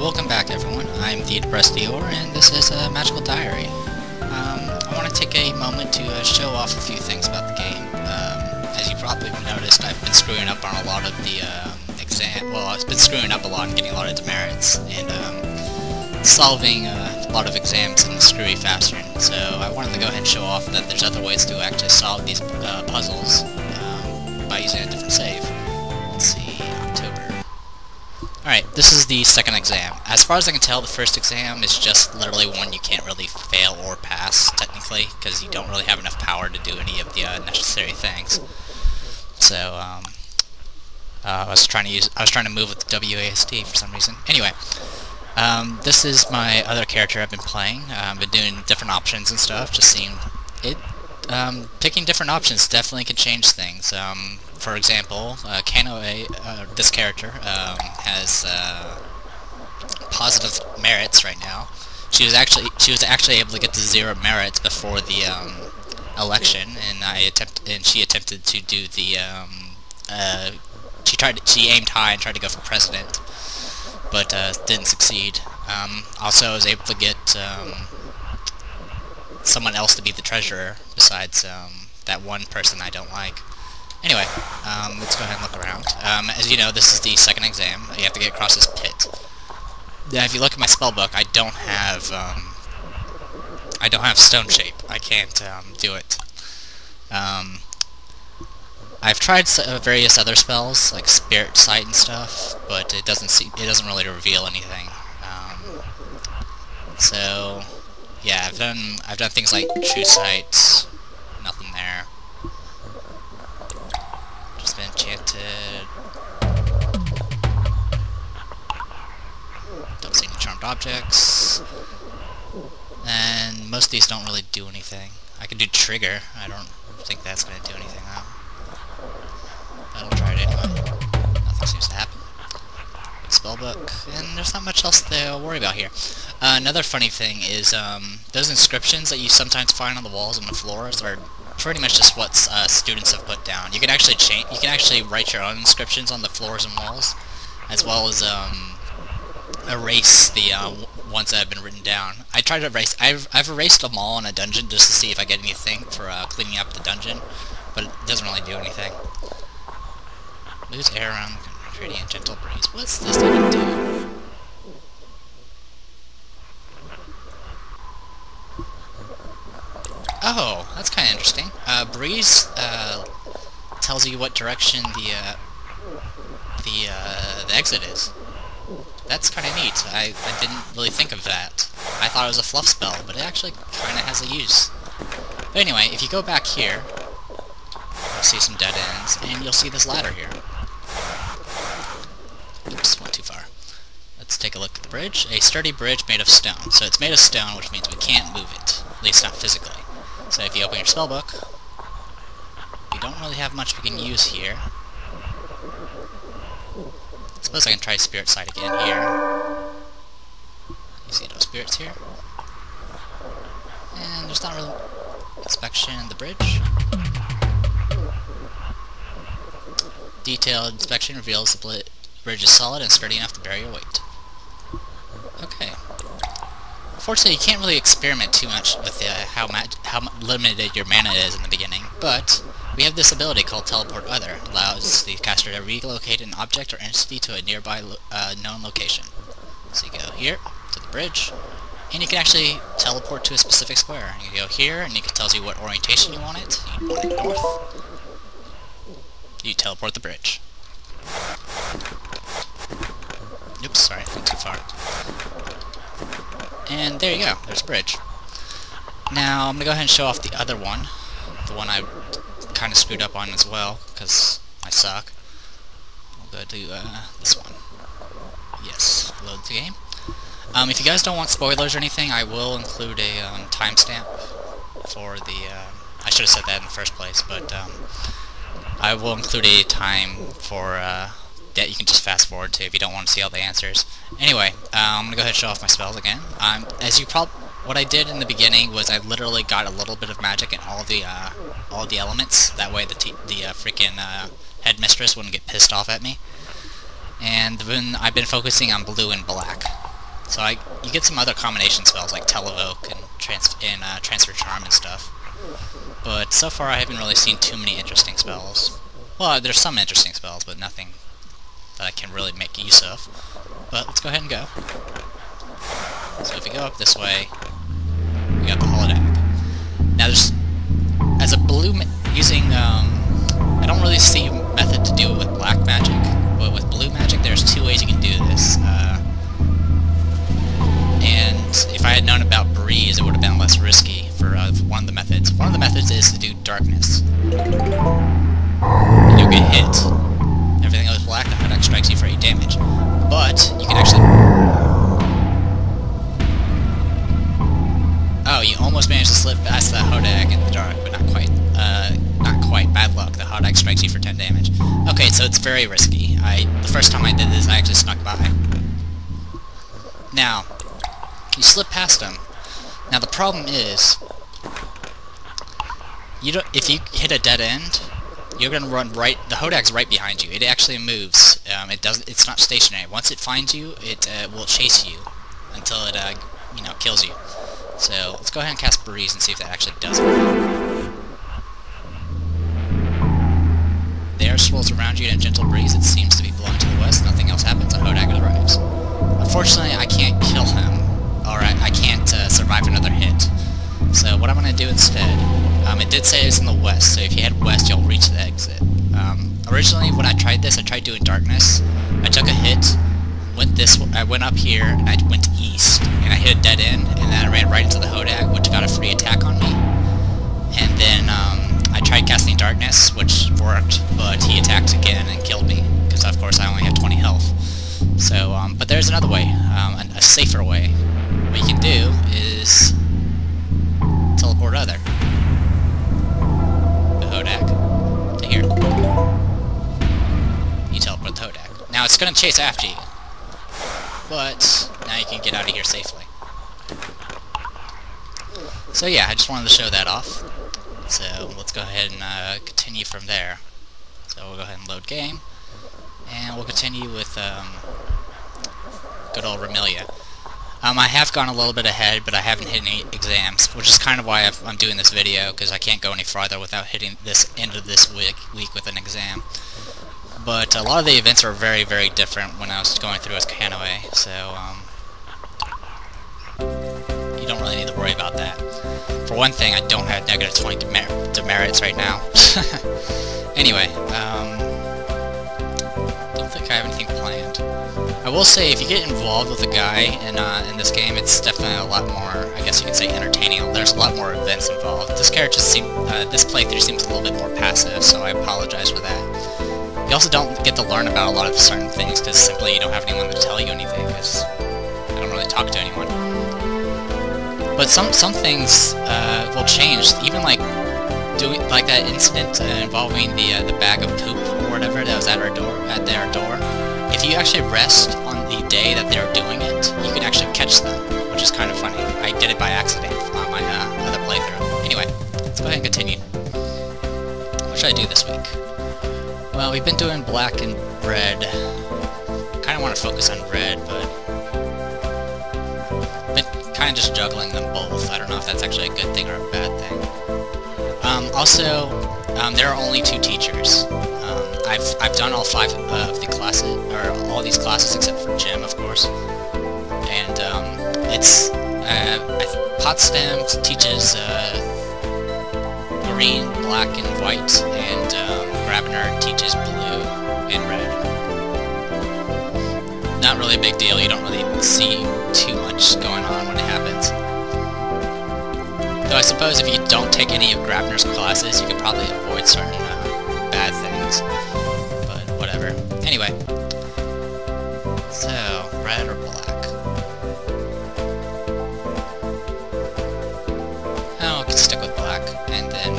welcome back everyone. I'm the Depressed Eeyore, and this is a Magical Diary. I want to take a moment to show off a few things about the game. As you probably noticed, I've been screwing up on a lot of the I've been screwing up a lot and getting a lot of demerits, and solving a lot of exams in the screwy fashion. So I wanted to go ahead and show off that there's other ways to actually solve these puzzles by using a different save. Let's see, October. Alright, this is the second exam. As far as I can tell, the first exam is just literally one you can't really fail or pass, technically, because you don't really have enough power to do any of the necessary things. So, I was trying to move with the WASD for some reason. Anyway, this is my other character I've been playing. I've been doing different options and stuff, just seeing it. Picking different options definitely can change things. For example, this character has positive merits right now. She was actually able to get to 0 merits before the election, and she attempted to do the she aimed high and tried to go for president, but didn't succeed. Also, I was able to get someone else to be the treasurer besides that one person I don't like. Anyway, let's go ahead and look around. As you know, this is the second exam. You have to get across this pit. Now, if you look at my spellbook, I don't have stone shape. I can't do it. I've tried various other spells like spirit sight and stuff, but it doesn't really reveal anything. So yeah, I've done things like true sight. Nothing there. Just been enchanted. Don't see any charmed objects. And most of these don't really do anything. I could do trigger. I don't think that's going to do anything though. I'll try it anyway. Nothing seems to happen. Spellbook, and there's not much else to worry about here. Another funny thing is those inscriptions that you sometimes find on the walls and the floors are pretty much just what students have put down. You can actually write your own inscriptions on the floors and walls, as well as erase the ones that have been written down. I tried to erase. I've erased them all in a dungeon just to see if I get anything for cleaning up the dungeon, but it doesn't really do anything. Lose air around the creating a gentle breeze. What's this gonna do? Oh, that's kind of interesting. Breeze tells you what direction the exit is. That's kind of neat. I didn't really think of that. I thought it was a fluff spell, but it actually kind of has a use. But anyway, if you go back here, you'll see some dead ends, and you'll see this ladder here. Oops, went too far. Let's take a look at the bridge. A sturdy bridge made of stone. So it's made of stone, which means we can't move it. At least not physically. So if you open your spellbook, we don't really have much we can use here. I suppose I can try Spirit Sight again here. You see no spirits here. And there's not really inspection in the bridge. Detailed inspection reveals the bridge is solid and sturdy enough to bear your weight. Okay. Unfortunately, you can't really experiment too much with how limited your mana is in the beginning, but we have this ability called Teleport Other. It allows the caster to relocate an object or entity to a nearby known location. So you go here, to the bridge, and you can actually teleport to a specific square. You go here, and it tells you what orientation you want it. You want it north. You teleport the bridge. Oops, sorry, I went too far. And there you go, there's a bridge. Now, I'm going to go ahead and show off the other one. The one I kind of screwed up on as well, because I suck. I'll go to this one. Yes, load the game. If you guys don't want spoilers or anything, I will include a timestamp for the... I should have said that in the first place, but I will include a time for that you can just fast forward to if you don't want to see all the answers. Anyway, I'm gonna go ahead and show off my spells again. What I did in the beginning was I literally got a little bit of magic in all the elements. That way the freaking headmistress wouldn't get pissed off at me. And then I've been focusing on blue and black. So you get some other combination spells like Televoke and Transfer Charm and stuff. But so far I haven't really seen too many interesting spells. Well, there's some interesting spells, but nothing that I can really make use of. But let's go ahead and go. So if we go up this way, we got the holodeck. Now there's, as a blue, I don't really see a method to do it with black magic, but with blue magic there's two ways you can do this. And if I had known about breeze, it would have been less risky for one of the methods. One of the methods is to do darkness. And you'll get hit. Everything goes black, the holodeck strikes you for 8 damage. But you can actually... Oh, you almost managed to slip past the holodeck in the dark, but not quite. Not quite. Bad luck. The holodeck strikes you for 10 damage. Okay, so it's very risky. The first time I did this, I actually snuck by. Now, you slip past them. Now the problem is, if you hit a dead end, you're gonna run right. The holodeck's right behind you. It actually moves. It's not stationary. Once it finds you, it will chase you until it kills you. So let's go ahead and cast Breeze and see if that actually does it. The air swirls around you in a gentle breeze. It seems to be blowing to the west. Nothing else happens. A holodeck arrives. Unfortunately, I can't kill him. Alright, I can't survive another hit. So what I'm going to do instead, it did say it was in the west, so if you head west, you'll reach the exit. Originally, when I tried this, I tried doing darkness. I took a hit, I went up here, and I went east, and I hit a dead end, and then I ran right into the holodeck, which got a free attack on me. And then I tried casting darkness, which worked, but he attacked again and killed me, because of course I only have 20 health. So, but there's another way, a safer way. What you can do is teleport the holodeck to here. You teleport the holodeck. Now it's going to chase after you, but now you can get out of here safely. So yeah, I just wanted to show that off. So let's go ahead and continue from there. So we'll go ahead and load game, and we'll continue with good old Remillia. I have gone a little bit ahead, but I haven't hit any exams, which is kind of why I'm doing this video, because I can't go any farther without hitting this end of this week with an exam. But a lot of the events are very, very different when I was going through as Kanoe, so you don't really need to worry about that. For one thing, I don't have negative 20 demerits right now. Anyway, don't think I have anything planned. I will say, if you get involved with a guy in this game, it's definitely a lot more, I guess you could say, entertaining. There's a lot more events involved. This playthrough seems a little bit more passive, so I apologize for that. You also don't get to learn about a lot of certain things, because simply you don't have anyone to tell you anything, because I don't really talk to anyone. But some things will change, even like that incident involving the bag of poop or whatever that was at their door. If you actually rest on the day that they're doing it, you can actually catch them, which is kind of funny. I did it by accident on my other playthrough. Anyway, let's go ahead and continue. What should I do this week? Well, we've been doing black and red. Kind of want to focus on red, but been kind of just juggling them both. I don't know if that's actually a good thing or a bad thing. Also, there are only 2 teachers. I've done all 5 of the classes, or all these classes except for gym, of course. And it's Potsdam teaches green, black, and white, and Grabner teaches blue and red. Not really a big deal. You don't really see too much going on when it happens. Though I suppose if you don't take any of Grabner's classes, you could probably avoid certain bad things. But whatever. Anyway. So, red or black? Oh, we can stick with black. And then,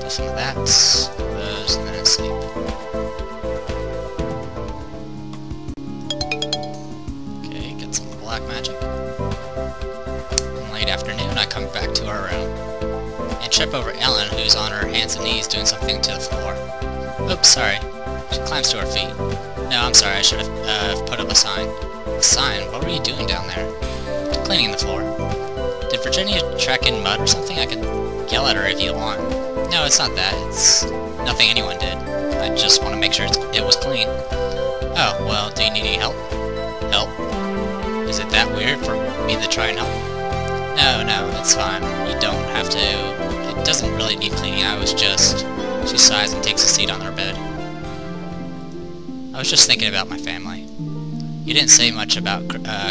do some of that, those, and then sleep. Okay, get some black magic. Late afternoon, I come back to our room and trip over Ellen, who's on her hands and knees doing something to the floor. Oops, sorry. She climbs to her feet. No, I'm sorry, I should have put up a sign. A sign? What were you doing down there? Cleaning the floor. Did Virginia track in mud or something? I could yell at her if you want. No, it's not that. It's nothing anyone did. I just want to make sure it was clean. Oh, well, do you need any help? Help? Is it that weird for me to try and help? No, it's fine. You don't have to. It doesn't really need cleaning. I was just... She sighs and takes a seat on her bed. I was just thinking about my family. You didn't say much about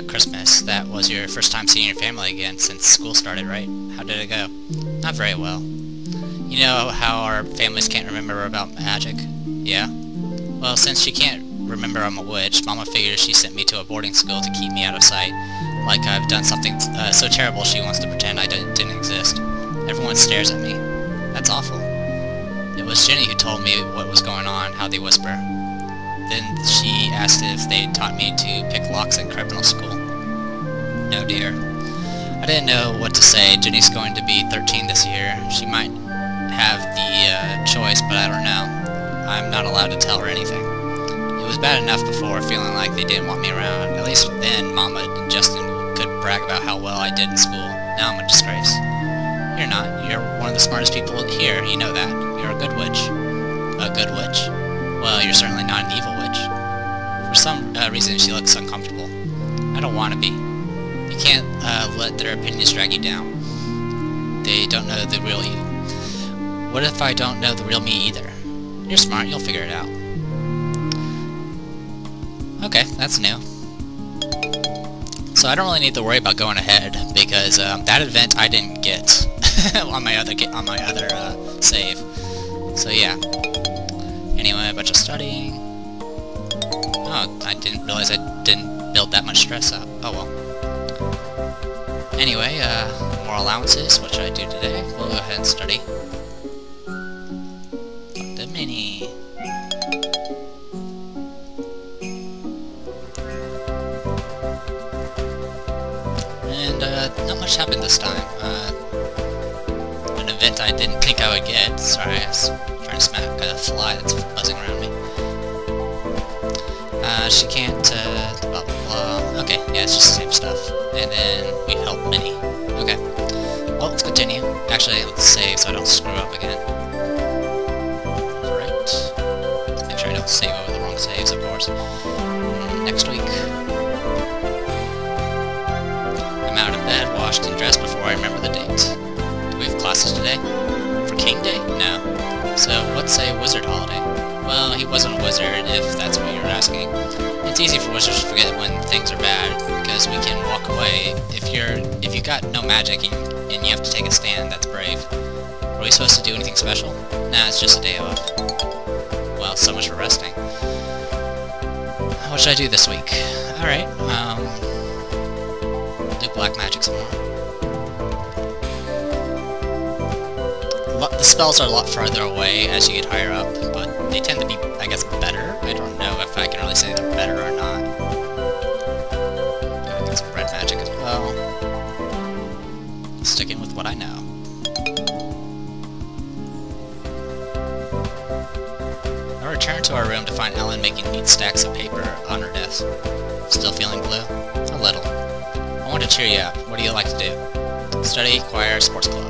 Christmas. That was your first time seeing your family again since school started, right? How did it go? Not very well. You know how our families can't remember about magic? Yeah? Well, since she can't remember I'm a witch, Mama figures she sent me to a boarding school to keep me out of sight. Like I've done something so terrible she wants to pretend I didn't exist. Everyone stares at me. That's awful. It was Jenny who told me what was going on, how they whisper. Then she asked if they taught me to pick locks at criminal school. Oh dear. I didn't know what to say. Jenny's going to be 13 this year. She might have the choice, but I don't know. I'm not allowed to tell her anything. It was bad enough before, feeling like they didn't want me around. At least then Mama and Justin could brag about how well I did in school. Now I'm a disgrace. You're not. You're one of the smartest people here. You know that. You're a good witch. A good witch? Well, you're certainly not an evil witch. For some reason, she looks uncomfortable. I don't want to be. You can't let their opinions drag you down. They don't know the real you. What if I don't know the real me either? You're smart. You'll figure it out. Okay, that's new. So I don't really need to worry about going ahead because that event I didn't get on my other save. So yeah. Anyway, a bunch of studying. Oh, I didn't realize I didn't build that much stress up. Oh well. Anyway, more allowances, which I do today. We'll go ahead and study. The mini. And not much happened this time. An event I didn't think I would get. Sorry, I was trying to smack a fly that's buzzing around me. She can't, blah blah blah. Okay, yeah, it's just the same stuff. And then we help Minnie. Okay. Well, let's continue. Actually, let's save so I don't screw up again. Right. Let's make sure I don't save over the wrong saves, of course. Next week. I'm out of bed, washed, and dressed before I remember the date. Do we have classes today? For King Day? No. So, what's a wizard holiday? Well, he wasn't a wizard, if that's what you're asking. It's easy for wizards to forget when things are bad, because we can walk away. If you got no magic and you have to take a stand, that's brave. Are we supposed to do anything special? Nah, it's just a day off. Well, so much for resting. What should I do this week? Alright, do black magic some more. The spells are a lot farther away as you get higher up, but they tend to be, I guess, better. I don't know if I can really say they're better or not. Get some red magic as well. Sticking with what I know. I return to our room to find Ellen making neat stacks of paper on her desk. Still feeling blue? A little. I want to cheer you up. What do you like to do? Study, choir, sports club.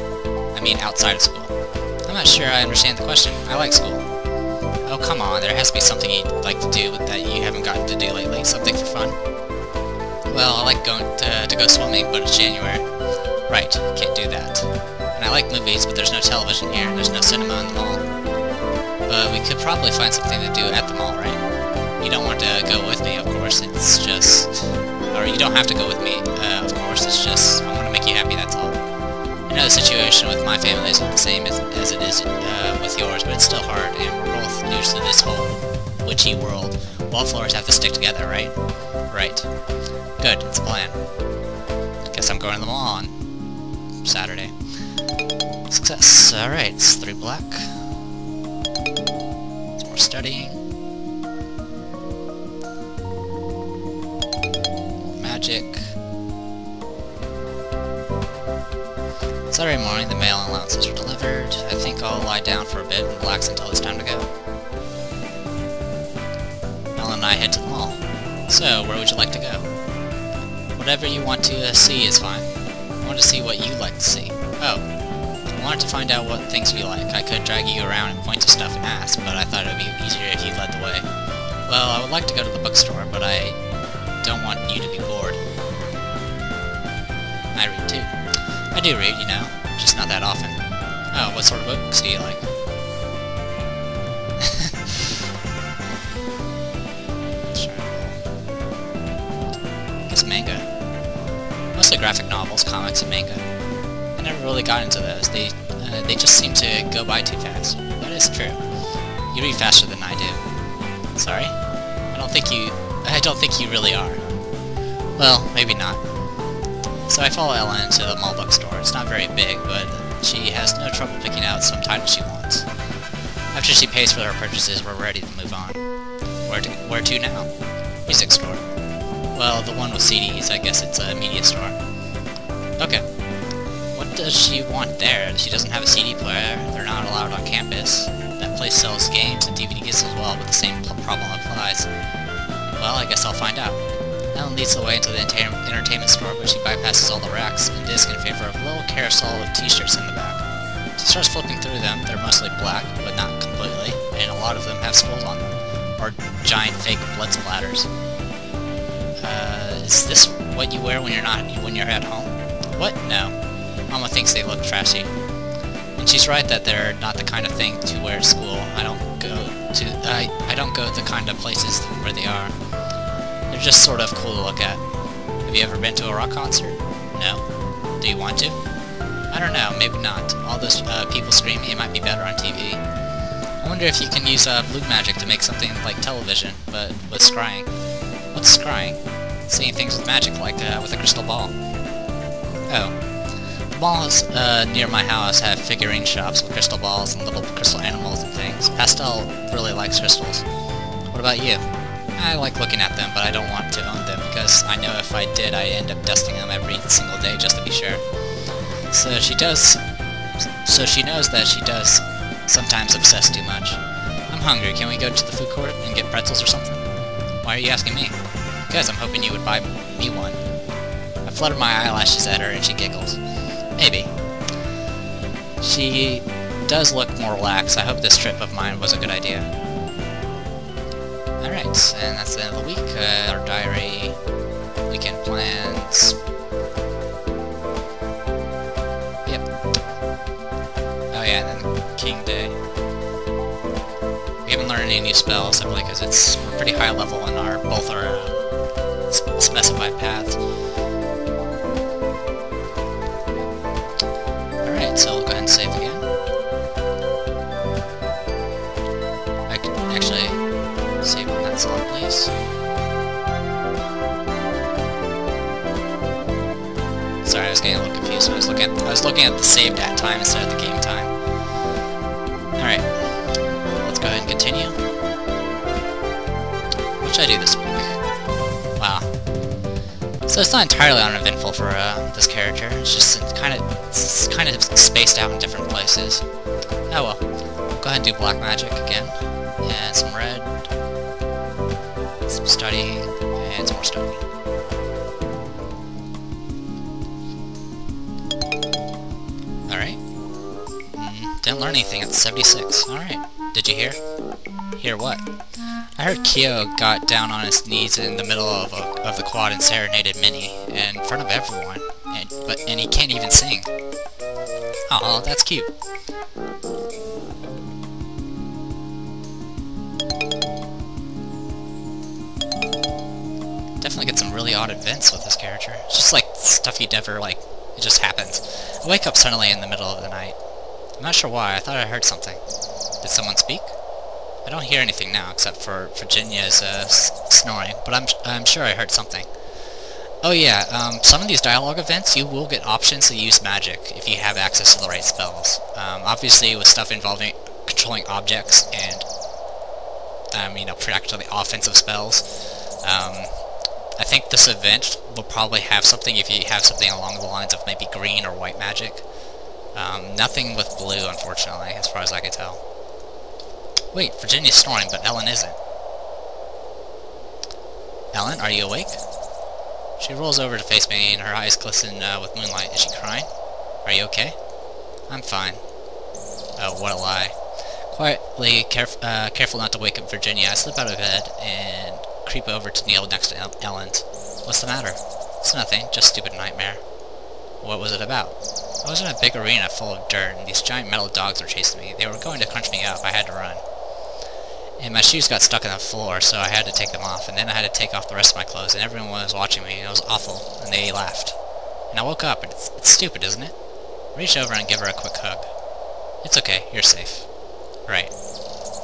I mean outside of school. I'm not sure I understand the question. I like school. Oh, come on, there has to be something you'd like to do that you haven't gotten to do lately. Something for fun. Well, I like going to go swimming, but it's January. Right, can't do that. And I like movies, but there's no television here. There's no cinema in the mall. But we could probably find something to do at the mall, right? You don't want to go with me, of course. It's just... Or you don't have to go with me, of course. It's just, I want to make you happy, that's all. I know the situation with my family isn't the same as it is with yours, but it's still hard, and we're both new to this whole witchy world. Wallflowers have to stick together, right? Right. Good, it's a plan. Guess I'm going to the mall on Saturday. Success. Alright, it's 3 black. Some more studying. More magic. Saturday morning, the mail and allowances are delivered. I think I'll lie down for a bit and relax until it's time to go. Ellen and and I head to the mall. So, where would you like to go? Whatever you want to see is fine. I want to see what you like to see. Oh, I wanted to find out what things you like. I could drag you around and point to stuff and ask, but I thought it would be easier if you led the way. Well, I would like to go to the bookstore, but I don't want you to be bored. I read too. I do read, you know, just not that often. Oh, what sort of books do you like? I guess manga. Mostly graphic novels, comics, and manga. I never really got into those. They just seem to go by too fast. That is true. You read faster than I do. Sorry? I don't think you really are. Well, maybe not. So I follow Ellen into the mall bookstore. It's not very big, but she has no trouble picking out some titles she wants. After she pays for her purchases, we're ready to move on. Where to now? Music store. Well, the one with CDs, I guess it's a media store. Okay. What does she want there? She doesn't have a CD player. They're not allowed on campus. That place sells games and DVDs as well, but the same problem applies. Well, I guess I'll find out. Ellen leads the way into the entertainment store, but she bypasses all the racks and discs in favor of a little carousel of t-shirts in the back. She starts flipping through them. They're mostly black, but not completely, and a lot of them have skulls on them, or giant fake blood splatters. Is this what you wear when you're at home? What? No. Mama thinks they look trashy. And she's right that they're not the kind of thing to wear at school. I don't go to the kind of places where they are. They're just sort of cool to look at. Have you ever been to a rock concert? No. Do you want to? I don't know, maybe not. All those people screaming, it might be better on TV. I wonder if you can use blue magic to make something like television, but with scrying. What's scrying? Seeing things with magic, like with a crystal ball. Oh. The malls near my house have figurine shops with crystal balls and little crystal animals and things. Pastel really likes crystals. What about you? I like looking at them, but I don't want to own them, because I know if I did, I'd end up dusting them every single day just to be sure. So she knows that she does sometimes obsess too much. I'm hungry. Can we go to the food court and get pretzels or something? Why are you asking me? Because I'm hoping you would buy me one. I flutter my eyelashes at her and she giggles. Maybe. She does look more relaxed. I hope this trip of mine was a good idea. Alright, and that's the end of the week. Our diary, weekend plans. Yep. Oh yeah, and then King Day. We haven't learned any new spells simply because we're pretty high level in both our specified paths. Alright, so we'll go ahead and save again. I can actually save on that slot, please. Sorry, I was getting a little confused. I was looking at the saved at time instead of the game time. Alright. Let's go ahead and continue. What should I do this week? Wow. So it's not entirely uneventful for this character. It's just kind of spaced out in different places. Oh well. We'll go ahead and do black magic again. And some red. Some studying. And some more studying. Alright. Didn't learn anything at 76. Alright. Did you hear? Hear what? I heard Kyo got down on his knees in the middle of the quad and serenaded Minnie in front of everyone, and he can't even sing. Aw, that's cute. Definitely get some really odd events with this character. It's just like stuff you'd never, like, it just happens. I wake up suddenly in the middle of the night. I'm not sure why. I thought I heard something. Did someone speak? I don't hear anything now, except for Virginia's snoring, but I'm sure I heard something. Oh yeah, some of these dialogue events, you will get options to use magic if you have access to the right spells. Obviously, with stuff involving controlling objects and, practically offensive spells, I think this event will probably have something if you have something along the lines of maybe green or white magic. Nothing with blue, unfortunately, as far as I can tell. Wait, Virginia's snoring, but Ellen isn't. Ellen, are you awake? She rolls over to face me, and her eyes glisten with moonlight. Is she crying? Are you okay? I'm fine. Oh, what a lie. Quietly, careful not to wake up Virginia, I slip out of bed and creep over to kneel next to Ellen's. What's the matter? It's nothing, just stupid nightmare. What was it about? I was in a big arena full of dirt, and these giant metal dogs were chasing me. They were going to crunch me up. I had to run. And my shoes got stuck on the floor, so I had to take them off, and then I had to take off the rest of my clothes, and everyone was watching me, and it was awful, and they laughed. And I woke up, and it's stupid, isn't it? Reach over and give her a quick hug. It's okay, you're safe. Right.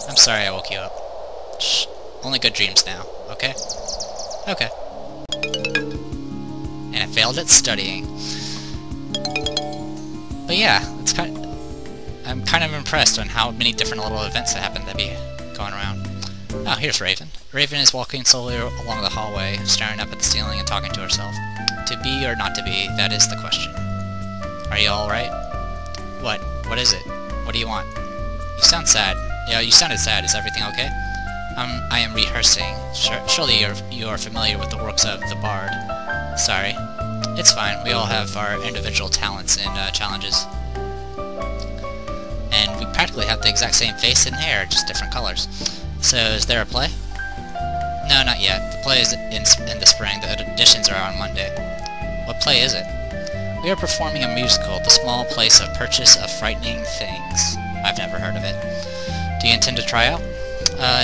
I'm sorry I woke you up. Shh. Only good dreams now, okay? Okay. And I failed at studying. But yeah, I'm kind of impressed on how many different little events that happen to be going around. Oh, here's Raven. Raven is walking slowly along the hallway, staring up at the ceiling and talking to herself. To be or not to be, that is the question. Are you alright? What? What is it? What do you want? You sound sad. Yeah, you sounded sad. Is everything okay? I am rehearsing. Surely you are familiar with the works of the Bard. Sorry. It's fine. We all have our individual talents and challenges. And we practically have the exact same face and hair, just different colors. So, is there a play? No, not yet. The play is in the spring. The auditions are on Monday. What play is it? We are performing a musical, The Small Place of Purchase of Frightening Things. I've never heard of it. Do you intend to try out?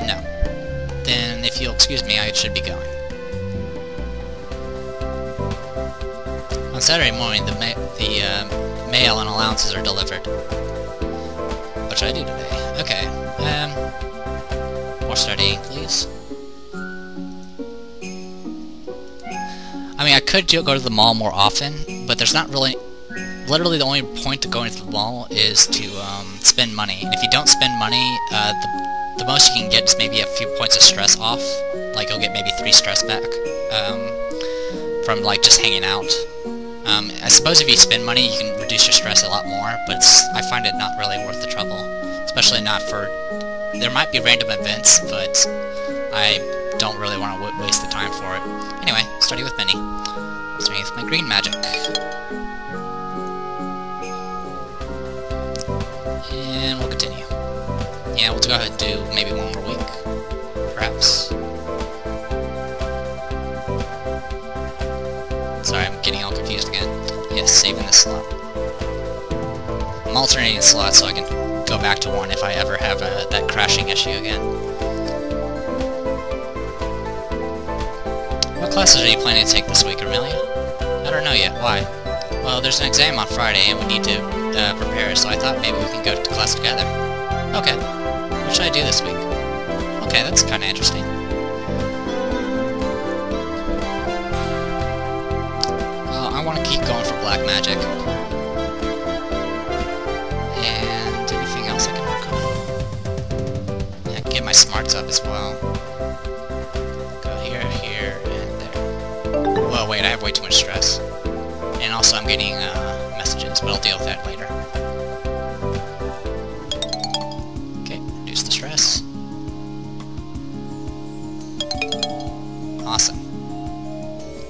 No. Then, if you'll excuse me, I should be going. On Saturday morning, the mail and allowances are delivered. What should I do today? Okay. More studying, please. I mean, I could go to the mall more often, but there's not really... Literally, the only point to going to the mall is to spend money. And if you don't spend money, the most you can get is maybe a few points of stress off. Like, you'll get maybe 3 stress back from, like, just hanging out. I suppose if you spend money, you can reduce your stress a lot more, but I find it not really worth the trouble. Especially not for... There might be random events, but I don't really want to waste the time for it. Anyway, study with Minnie. Studying with my green magic. And we'll continue. Yeah, we'll go ahead and do maybe one more week. Perhaps. Sorry, I'm getting all confused again. Yes, saving this slot. I'm alternating slots so I can go back to one if I ever have that crashing issue again. What classes are you planning to take this week, Remillia? I don't know yet. Why? Well, there's an exam on Friday and we need to prepare, so I thought maybe we can go to class together. Okay. What should I do this week? Okay, that's kind of interesting. Well, I want to keep going for black magic. And anything else I can work on? Yeah, I can get my smarts up as well. Go here, here, and there. Well, wait, I have way too much stress. And also I'm getting messages, but I'll deal with that later. Okay, reduce the stress. Awesome.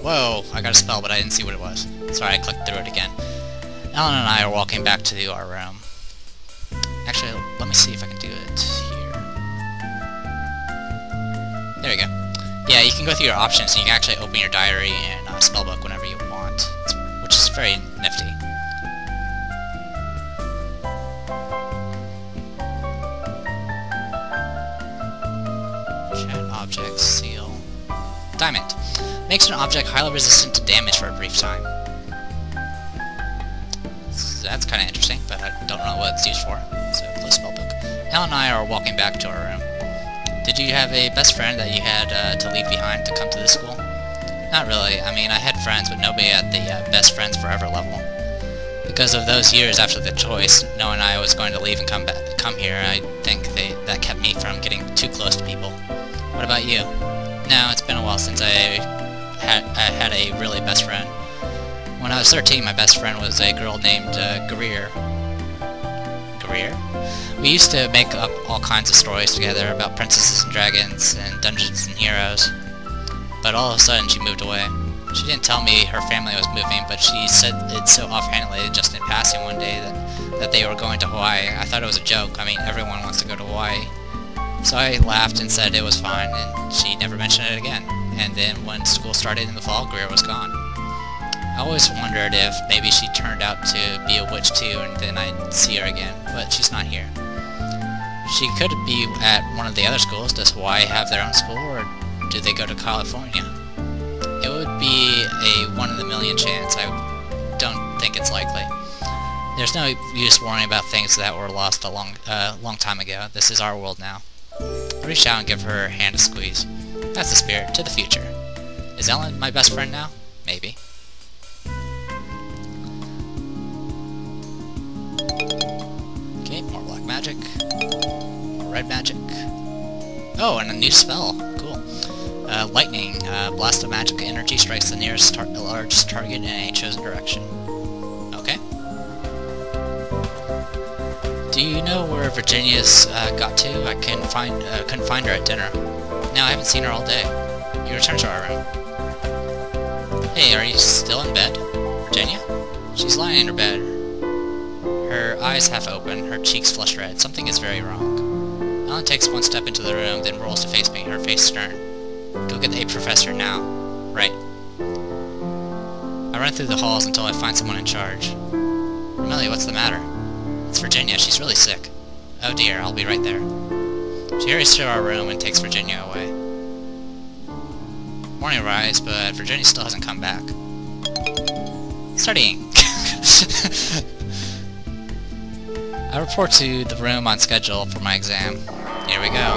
Whoa, I got a spell, but I didn't see what it was. Sorry, I clicked through it again. Ellen and I are walking back to our room. Actually, let me see if I can do it here. There we go. Yeah, you can go through your options, and you can actually open your diary and spellbook whenever you want, which is very nifty. Chat object, seal. Diamond. Makes an object highly resistant to damage for a brief time. So that's kind of interesting, but I don't know what it's used for. So, close spellbook. Ellen and I are walking back to our room. Did you have a best friend that you had to leave behind to come to this school? Not really. I mean, I had friends, but nobody at the best friends forever level. Because of those years after the choice, knowing I was going to leave and come here, I think that kept me from getting too close to people. What about you? No, it's been a while since I had a really best friend. When I was 13, my best friend was a girl named Greer. Greer? We used to make up all kinds of stories together about princesses and dragons and dungeons and heroes. but all of a sudden she moved away. She didn't tell me her family was moving, but she said it so offhandedly, just in passing one day, that they were going to Hawaii. I thought it was a joke. I mean, everyone wants to go to Hawaii. So I laughed and said it was fine, and she never mentioned it again. And then when school started in the fall, Greer was gone. I always wondered if maybe she turned out to be a witch too, and then I'd see her again, but she's not here. She could be at one of the other schools. Does Hawaii have their own school, or do they go to California? It would be a 1 in a million chance. I don't think it's likely. There's no use worrying about things that were lost a long time ago. This is our world now. I reach out and give her hand a squeeze. That's the spirit. To the future. Is Ellen my best friend now? Maybe. Okay, more black magic. More red magic. Oh, and a new spell. Cool. Lightning. Blast of magic energy strikes the nearest largest target in a chosen direction. Okay. Do you know where Virginia's got to? I couldn't find her at dinner. No, I haven't seen her all day. You returned to our room. Hey, are you still in bed? Virginia? She's lying in her bed. Her eyes half open, her cheeks flush red. Something is very wrong. Ellen takes one step into the room, then rolls to face me, her face stern. Go get the professor now. Right. I run through the halls until I find someone in charge. Remillia, what's the matter? It's Virginia. She's really sick. Oh dear, I'll be right there. She hurries to our room and takes Virginia away. Morning arrives, but Virginia still hasn't come back. Studying. I report to the room on schedule for my exam. Here we go.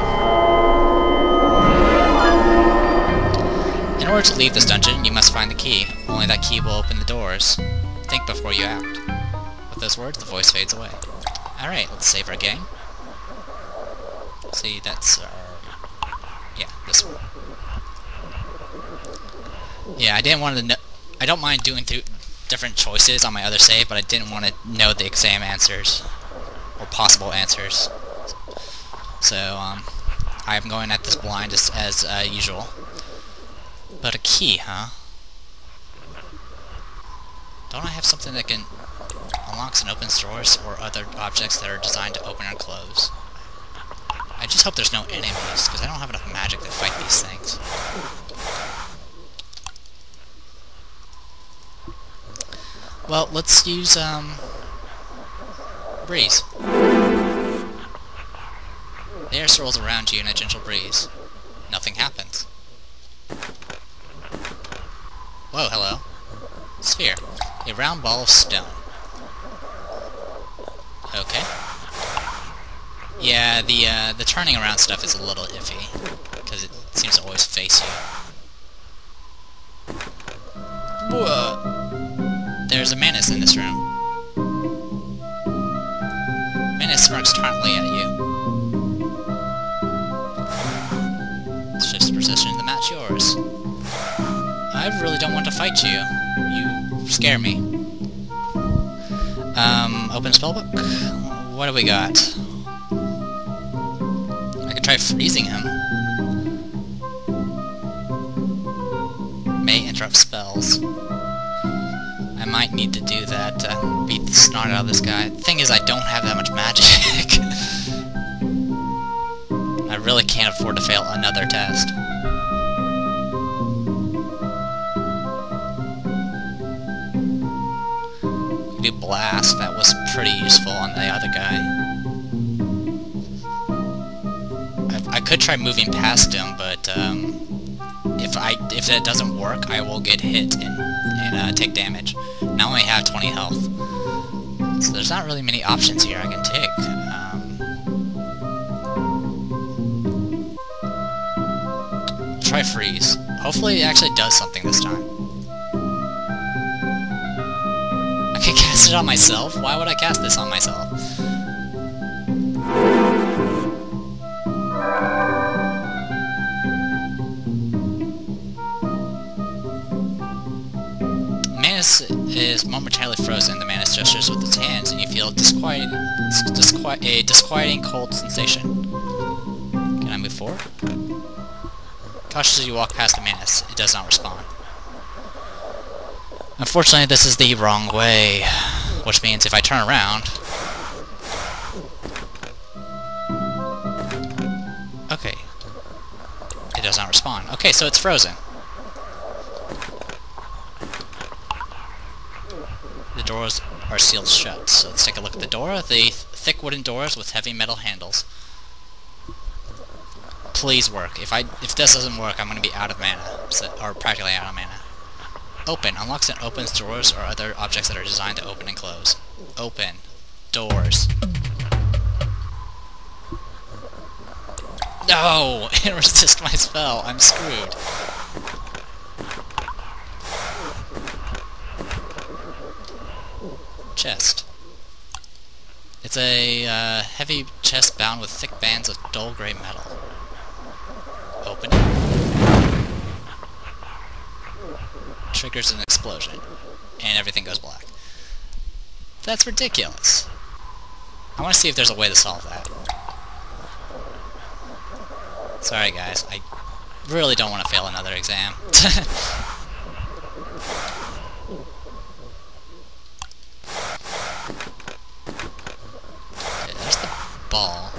In order to leave this dungeon, you must find the key. Only that key will open the doors. Think before you act. With those words, the voice fades away. Alright, let's save our game. See, that's our... yeah, this one. Yeah, I didn't want to know... I don't mind doing different choices on my other save, but I didn't want to know the exam answers. Or possible answers. So, I'm going at this blind as usual. But a key, huh? Don't I have something that can unlocks and opens doors or other objects that are designed to open and close? I just hope there's no enemies, because I don't have enough magic to fight these things. Well, let's use, breeze. The air swirls around you in a gentle breeze. Nothing happens. Whoa, hello. Sphere. A round ball of stone. Okay. Yeah, the turning around stuff is a little iffy, because it seems to always face you. Whoa! There's a Manus in this room. Manus smirks tauntingly at you. Shifts position, the match yours. I really don't want to fight you. You scare me. Open spellbook? What do we got? I could try freezing him. May interrupt spells. I might need to do that to beat the snot out of this guy. The thing is, I don't have that much magic. I really can't afford to fail another test. Do blast. That was pretty useful on the other guy. I could try moving past him, but if that doesn't work, I will get hit and take damage. And I only have 20 health, so there's not really many options here I can take. Try freeze. Hopefully, it actually does something this time. I can cast it on myself? Why would I cast this on myself? Manus is momentarily frozen. The Manus gestures with its hands, and you feel a disquieting cold sensation. Can I move forward? Cautiously you walk past the menace. It does not respond. Unfortunately, this is the wrong way, which means if I turn around... Okay. It does not respond. Okay, so it's frozen. The doors are sealed shut, so let's take a look at the door. The thick wooden doors with heavy metal handles. Please work. If this doesn't work, I'm going to be out of mana, or practically out of mana. Open. Unlocks and opens doors or other objects that are designed to open and close. Open. Doors. No! It resists my spell. I'm screwed. Chest. It's a heavy chest bound with thick bands of dull gray metal. Open it. Triggers an explosion. And everything goes black. That's ridiculous. I want to see if there's a way to solve that. Sorry guys, I really don't want to fail another exam. Okay, there's the ball.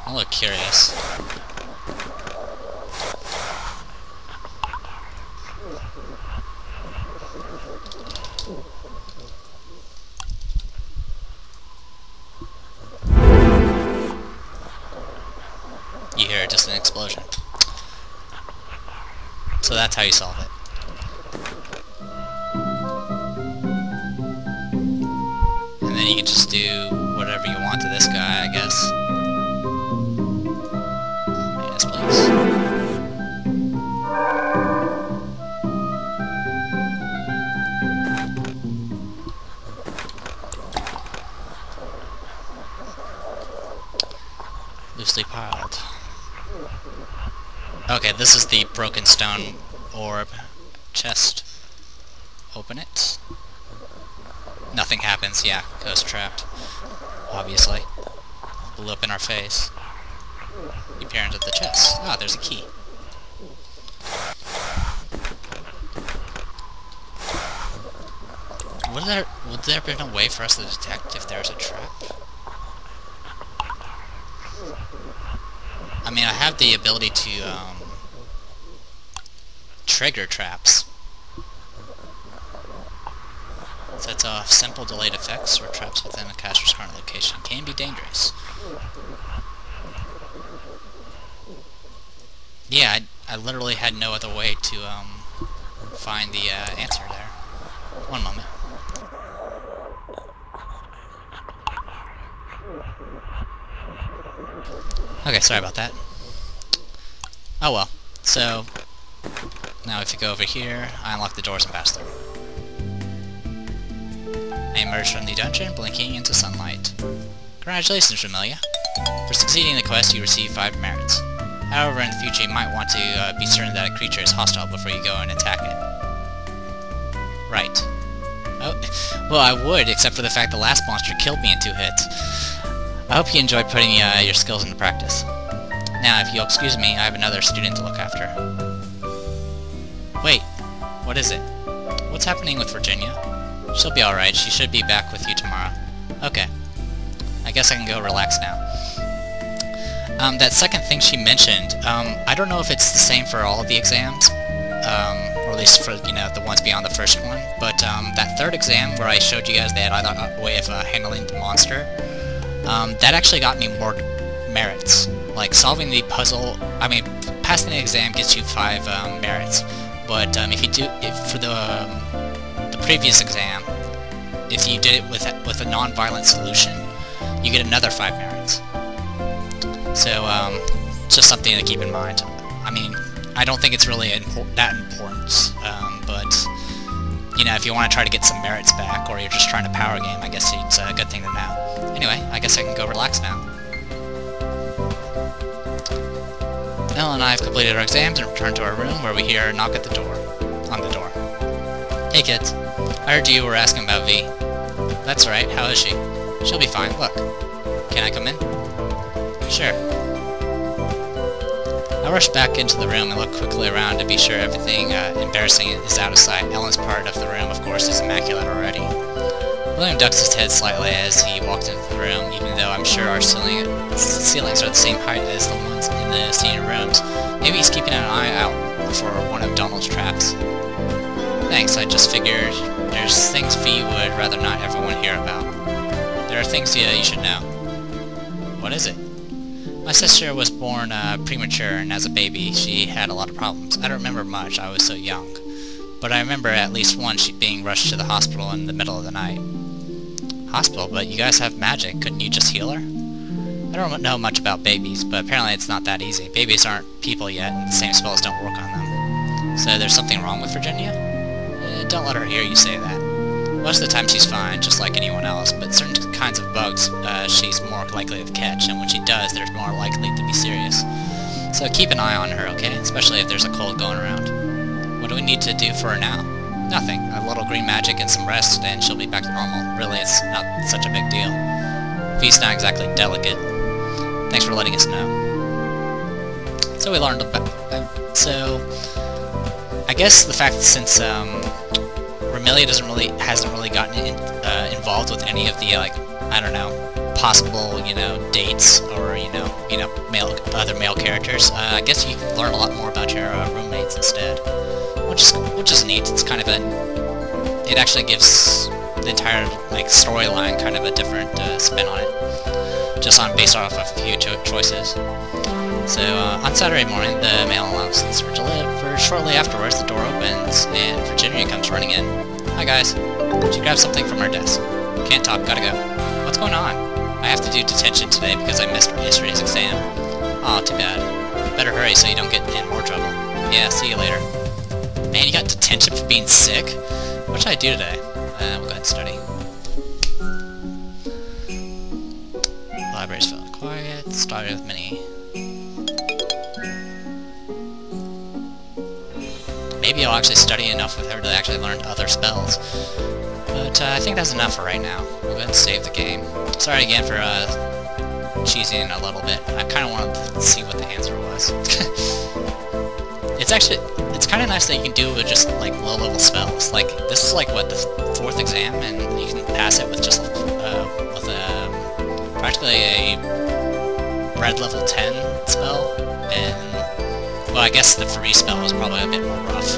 I look curious. You hear just an explosion. So that's how you solve it. And then you can just do whatever you want to this guy, I guess. Yes, please. Loosely piled. Okay, this is the broken stone orb chest. Open it. Nothing happens, yeah, ghost trapped. Obviously. Blew up in our face. You peer into the chest. Ah, there's a key. Would there have been a way for us to detect if there's a trap? I mean, I have the ability to, trigger traps. Sets off simple delayed effects or traps within a caster's current location. Can be dangerous. Yeah, I literally had no other way to, find the, answer there. One moment. Okay, sorry about that. Oh well. So, now if you go over here, I unlock the doors and pass through. I emerge from the dungeon, blinking into sunlight. Congratulations, Remillia. For succeeding the quest, you receive 5 merits. However, in the future, you might want to be certain that a creature is hostile before you go and attack it. Right. Oh, well, I would, except for the fact the last monster killed me in 2 hits. I hope you enjoyed putting your skills into practice. Now, if you'll excuse me, I have another student to look after. Wait, what is it? What's happening with Virginia? She'll be alright, she should be back with you tomorrow. Okay. I guess I can go relax now. That second thing she mentioned, I don't know if it's the same for all of the exams, or at least for, you know, the ones beyond the first one, but that third exam where I showed you guys that other way of handling the monster, that actually got me more merits. Like, solving the puzzle, I mean, passing the exam gets you 5 merits, but for the previous exam, if you did it with a non-violent solution, you get another 5 merits. So, just something to keep in mind. I mean, I don't think it's really that important, but, you know, if you want to try to get some merits back, or you're just trying to power game, I guess it's a good thing to know. Anyway, I guess I can go relax now. Elle and I have completed our exams and returned to our room, where we hear a knock at the door. On the door. Hey kids, I heard you were asking about V. That's right, how is she? She'll be fine, look. Can I come in? Sure. I rushed back into the room and looked quickly around to be sure everything embarrassing is out of sight. Ellen's part of the room, of course, is immaculate already. William ducks his head slightly as he walked into the room, even though I'm sure our ceilings are the same height as the ones in the senior rooms. Maybe he's keeping an eye out for one of Donald's traps. Thanks, I just figured there's things V would rather not everyone hear about. There are things you should know. What is it? My sister was born premature, and as a baby she had a lot of problems. I don't remember much, I was so young. But I remember at least once being rushed to the hospital in the middle of the night. Hospital? But you guys have magic, couldn't you just heal her? I don't know much about babies, but apparently it's not that easy. Babies aren't people yet, and the same spells don't work on them. So there's something wrong with Virginia? Don't let her hear you say that. Most of the time she's fine, just like anyone else, but certain kinds of bugs she's more likely to catch, and when she does, they're more likely to be serious. So keep an eye on her, okay? Especially if there's a cold going around. What do we need to do for her now? Nothing. A little green magic and some rest, and she'll be back to normal. Really, it's not such a big deal. V's not exactly delicate. Thanks for letting us know. So we learned about... I guess the fact that since Remillia hasn't really gotten involved with any of the I don't know, possible dates or other male characters, I guess you can learn a lot more about your roommates instead, which is neat. It's kind of it actually gives the entire storyline kind of a different spin on it, just based off of a few choices. So, on Saturday morning, the mail announcements were delivered. Shortly afterwards, the door opens, and Virginia comes running in. Hi guys. She grabs something from her desk. Can't talk, gotta go. What's going on? I have to do detention today because I missed yesterday's exam. Aw, too bad. Better hurry so you don't get in more trouble. Yeah, see you later. Man, you got detention for being sick? What should I do today? We'll go ahead and study. Library's felt quiet. Started with many... Maybe I'll actually study enough with her to actually learn other spells. But I think that's enough for right now. We'll go ahead and save the game. Sorry again for cheesing a little bit. I kind of wanted to see what the answer was. It's kind of nice that you can do it with just low-level spells. This is what, the 4th exam, and you can pass it with just practically a red level 10 spell, and well, I guess the free spell was probably a bit more rough.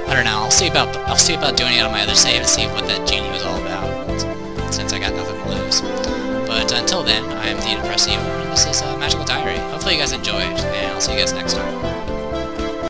I don't know. I'll see about doing it on my other save and see what that genie was all about, since I got nothing to lose. But until then, I am the Depressed Eeyore, and this is Magical Diary. Hopefully you guys enjoyed, and I'll see you guys next time.